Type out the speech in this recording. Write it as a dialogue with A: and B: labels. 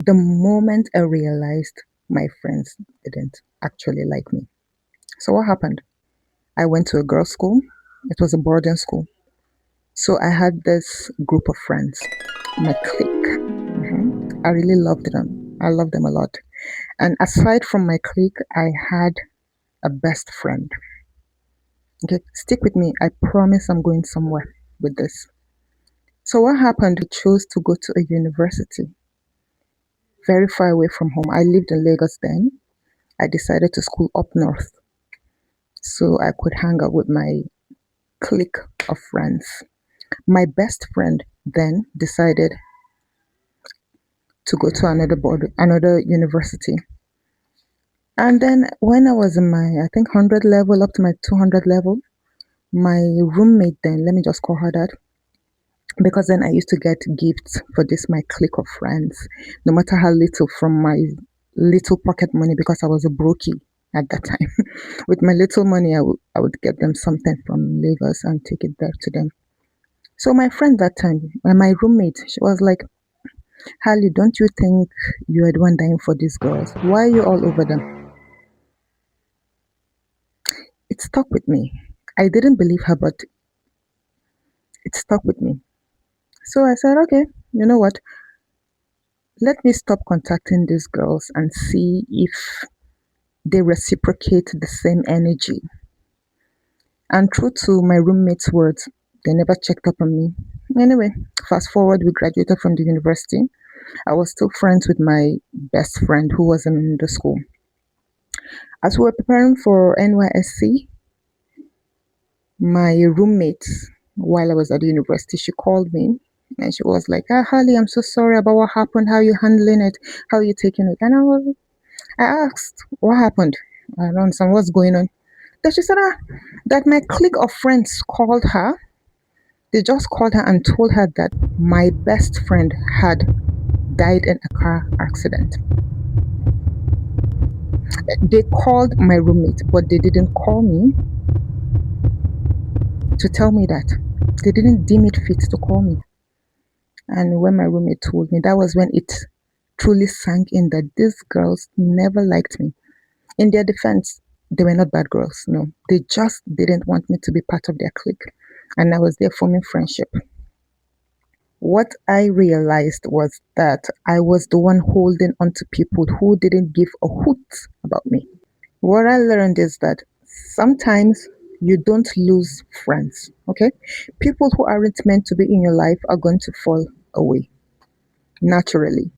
A: The moment I realized my friends didn't actually like me. So what happened? I went to a girls' school. It was a boarding school. So I had this group of friends, my clique. I really loved them. I loved them a lot. And aside from my clique, I had a best friend. Okay, stick with me. I promise I'm going somewhere with this. So what happened? I chose to go to a university very far away from home. I lived in Lagos then. I decided to school up north so I could hang out with my clique of friends. My best friend then decided to go to another university. And then when I was in my I think 100 level up to my 200 level, my roommate then, let me just call her that, because then I used to get gifts for this my clique of friends, no matter how little from my little pocket money because I was a brokey at that time. With my little money, I would get them something from Lagos and take it back to them. So my friend that time, my roommate, she was like, Harley, don't you think you are the one dying for these girls? Why are you all over them? It stuck with me. I didn't believe her, but it stuck with me. So I said, okay, you know what? Let me stop contacting these girls and see if they reciprocate the same energy. And true to my roommate's words, they never checked up on me. Anyway, fast forward, we graduated from the university. I was still friends with my best friend who was in the school. As we were preparing for NYSC, my roommate, while I was at the university, she called me and she was like, Harley, I'm so sorry about what happened. How are you handling it? How are you taking it? I asked, what happened? I don't understand what's going on. Then she said, that my clique of friends called her. They just called her and told her that my best friend had died in a car accident. They called my roommate, but they didn't call me to tell me that. They didn't deem it fit to call me. And when my roommate told me, that was when it truly sank in that these girls never liked me. In their defense, they were not bad girls. No, they just didn't want me to be part of their clique. And I was there forming friendship. What I realized was that I was the one holding on to people who didn't give a hoot about me. What I learned is that sometimes you don't lose friends, okay? People who aren't meant to be in your life are going to fall away naturally.